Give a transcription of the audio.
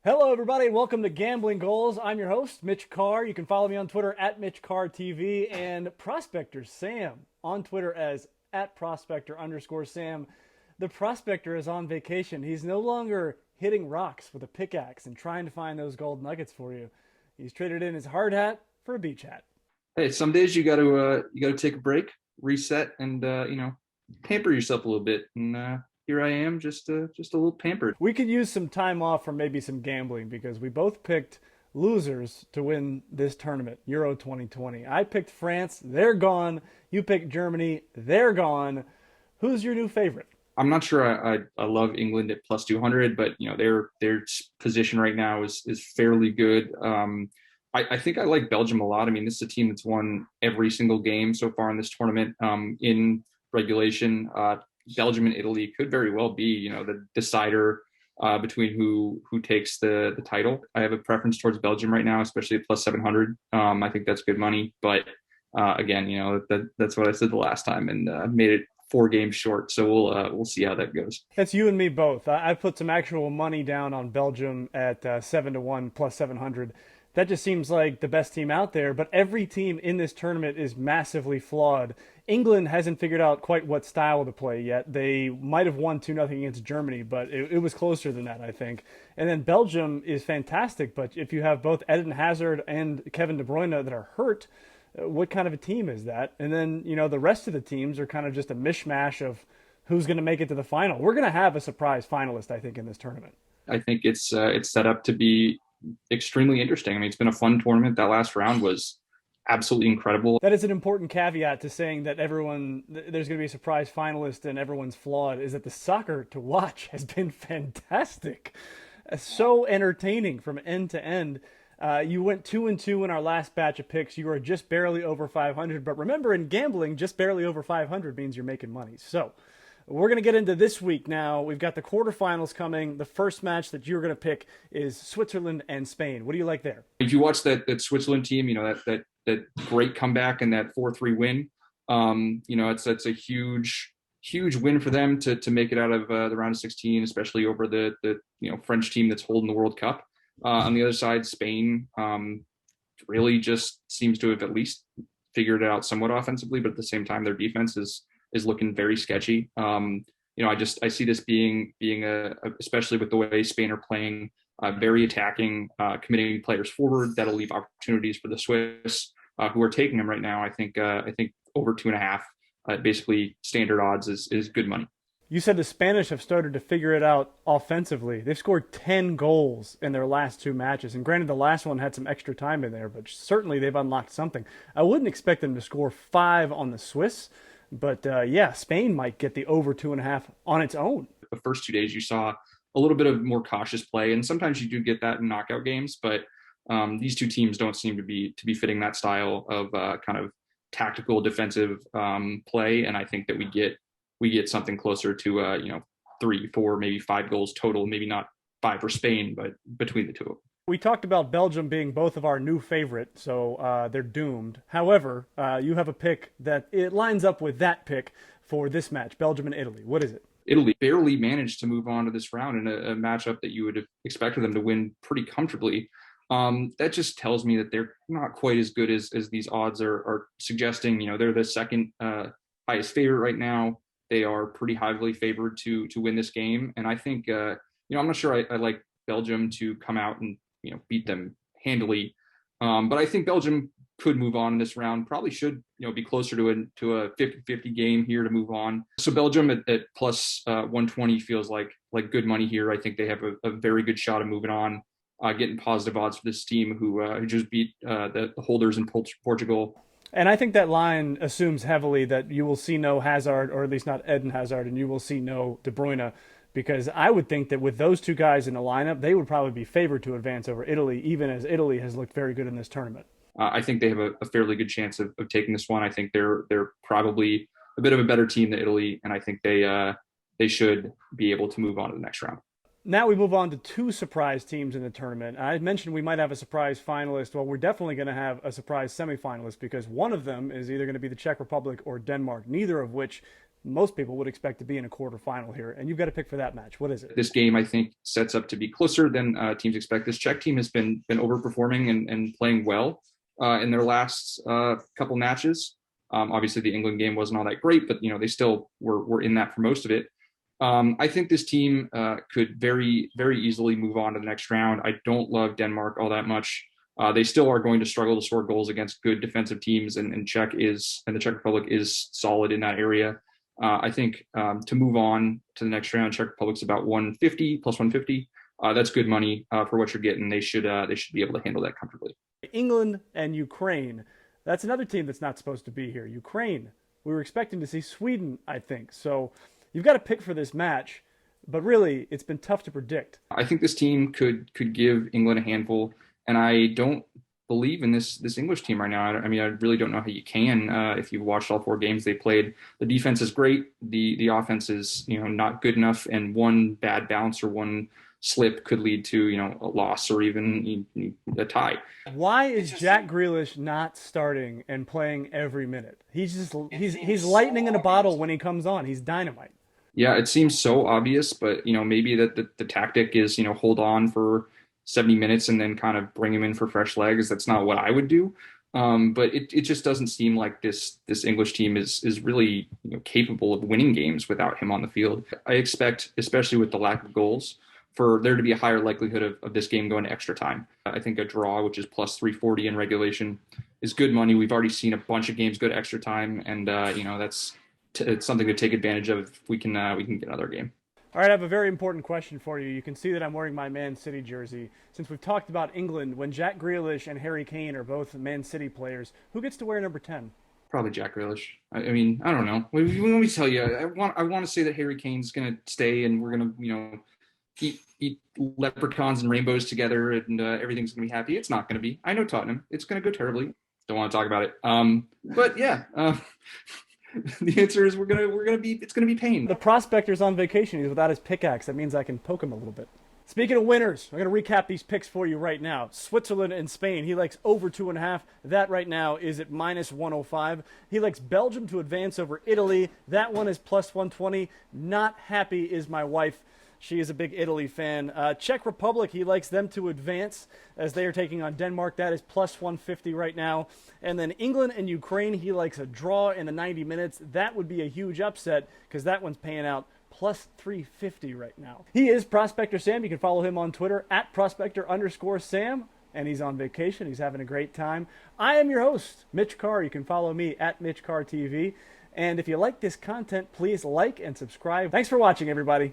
Hello, everybody, and welcome to Gambling Goals. I'm your host, Mitch Carr. You can follow me on Twitter at MitchCarrTV and Prospector Sam on Twitter as at Prospector_Sam. The Prospector is on vacation. He's no longer hitting rocks with a pickaxe and trying to find those gold nuggets for you. He's traded in his hard hat for a beach hat. Hey, some days you got to take a break, reset, and pamper yourself a little bit. And here I am, just a little pampered. We could use some time off from maybe some gambling because we both picked losers to win this tournament, Euro 2020. I picked France, they're gone. You picked Germany, they're gone. Who's your new favorite? I'm not sure I love England at plus 200, but their position right now is fairly good. I think I like Belgium a lot. I mean, this is a team that's won every single game so far in this tournament. In regulation, Belgium and Italy could very well be, the decider between who takes the title. I have a preference towards Belgium right now, especially at plus 700. I think that's good money, but again, that's what I said the last time and made it 4 games short. So we'll see how that goes. That's you and me both. I put some actual money down on Belgium at 7-1 plus 700. That just seems like the best team out there, but every team in this tournament is massively flawed. England hasn't figured out quite what style to play yet. They might have won 2-0 against Germany, but it was closer than that, I think. And then Belgium is fantastic, but if you have both Eden Hazard and Kevin De Bruyne that are hurt, what kind of a team is that? And then, the rest of the teams are kind of just a mishmash of who's going to make it to the final. We're going to have a surprise finalist, I think, in this tournament. I think it's set up to be extremely interesting. I mean, it's been a fun tournament. That last round was absolutely incredible. That is an important caveat to saying that there's going to be a surprise finalist and everyone's flawed, is that the soccer to watch has been fantastic. So entertaining from end to end. You went 2-2 in our last batch of picks. You were just barely over 500. But remember, in gambling, just barely over 500 means you're making money. So we're going to get into this week now. We've got the quarterfinals coming. The first match that you're going to pick is Switzerland and Spain. What do you like there? If you watch that Switzerland team, that great comeback and that 4-3 win, it's a huge win for them to make it out of the round of 16, especially over the French team that's holding the World Cup. On the other side, Spain really just seems to have at least figured it out somewhat offensively, but at the same time, their defense is looking very sketchy. I see this being especially with the way Spain are playing, very attacking, committing players forward. That'll leave opportunities for the Swiss, who are taking them right now. I think over 2.5, basically standard odds is good money. You said the Spanish have started to figure it out offensively. They've scored 10 goals in their last 2 matches. And granted, the last one had some extra time in there, but certainly they've unlocked something. I wouldn't expect them to score 5 on the Swiss, but Spain might get the over 2.5 on its own. The first 2 days, you saw a little bit of more cautious play, and sometimes you do get that in knockout games. But these two teams don't seem to be fitting that style of kind of tactical defensive play, and I think that we get something closer to 3, 4, maybe 5 goals total. Maybe not 5 for Spain, but between the two of them. We talked about Belgium being both of our new favorite, so they're doomed. However, you have a pick that it lines up with that pick for this match, Belgium and Italy. What is it? Italy barely managed to move on to this round in a matchup that you would have expected them to win pretty comfortably. That just tells me that they're not quite as good as these odds are suggesting. They're the second highest favorite right now. They are pretty highly favored to win this game, and I think I'm not sure I like Belgium to come out and beat them handily. But I think Belgium could move on in this round. Probably should, be closer to a 50-50 game here to move on. So Belgium at plus 120 feels like good money here. I think they have a very good shot of moving on, getting positive odds for this team who just beat the holders in Portugal. And I think that line assumes heavily that you will see no Hazard, or at least not Eden Hazard, and you will see no De Bruyne, because I would think that with those two guys in the lineup, they would probably be favored to advance over Italy, even as Italy has looked very good in this tournament. I think they have a fairly good chance of taking this one. I think they're probably a bit of a better team than Italy, and I think they should be able to move on to the next round. Now we move on to 2 surprise teams in the tournament. I mentioned we might have a surprise finalist. Well, we're definitely going to have a surprise semifinalist because one of them is either going to be the Czech Republic or Denmark, neither of which most people would expect to be in a quarterfinal here, and you've got to pick for that match. What is it? This game, I think, sets up to be closer than teams expect. This Czech team has been overperforming and playing well in their last couple matches. Obviously, the England game wasn't all that great, but they still were in that for most of it. I think this team could very, very easily move on to the next round. I don't love Denmark all that much. They still are going to struggle to score goals against good defensive teams, and the Czech Republic is solid in that area. I think to move on to the next round, Czech Republic's about 150 plus 150. That's good money for what you're getting. They should be able to handle that comfortably. England and Ukraine. That's another team that's not supposed to be here. Ukraine. We were expecting to see Sweden, I think. So you've got to pick for this match, but really, it's been tough to predict. I think this team could give England a handful, and I don't believe in this English team right now. I mean, I really don't know how you can if you've watched all 4 games they played. The defense is great. The offense is not good enough, and one bad bounce or one slip could lead to a loss or even a tie. Why is Jack Grealish not starting and playing every minute? He's lightning in a bottle when he comes on. He's dynamite. Yeah, it seems so obvious, but maybe that the tactic is hold on for 70 minutes and then kind of bring him in for fresh legs. That's not what I would do. But it just doesn't seem like this English team is really capable of winning games without him on the field. I expect, especially with the lack of goals, for there to be a higher likelihood of this game going to extra time. I think a draw, which is plus 340 in regulation, is good money. We've already seen a bunch of games go to extra time, and it's something to take advantage of if we can get another game. All right, I have a very important question for you. You can see that I'm wearing my Man City jersey. Since we've talked about England, when Jack Grealish and Harry Kane are both Man City players, who gets to wear number 10? Probably Jack Grealish. I mean, I don't know. Let me tell you, I want to say that Harry Kane's going to stay, and we're going to eat leprechauns and rainbows together, and everything's going to be happy. It's not going to be. I know Tottenham. It's going to go terribly. Don't want to talk about it. But yeah. The answer is it's gonna be pain. The prospector's on vacation. He's without his pickaxe. That means I can poke him a little bit. Speaking of winners, I'm going to recap these picks for you right now. Switzerland and Spain. He likes over 2.5. That right now is at minus 105. He likes Belgium to advance over Italy. That one is plus 120. Not happy is my wife. She is a big Italy fan. Czech Republic, he likes them to advance as they are taking on Denmark. That is plus 150 right now. And then England and Ukraine, he likes a draw in the 90 minutes. That would be a huge upset because that one's paying out plus 350 right now. He is Prospector Sam. You can follow him on Twitter at Prospector_Sam. And he's on vacation. He's having a great time. I am your host, Mitch Carr. You can follow me at Mitch Carr TV. And if you like this content, please like and subscribe. Thanks for watching, everybody.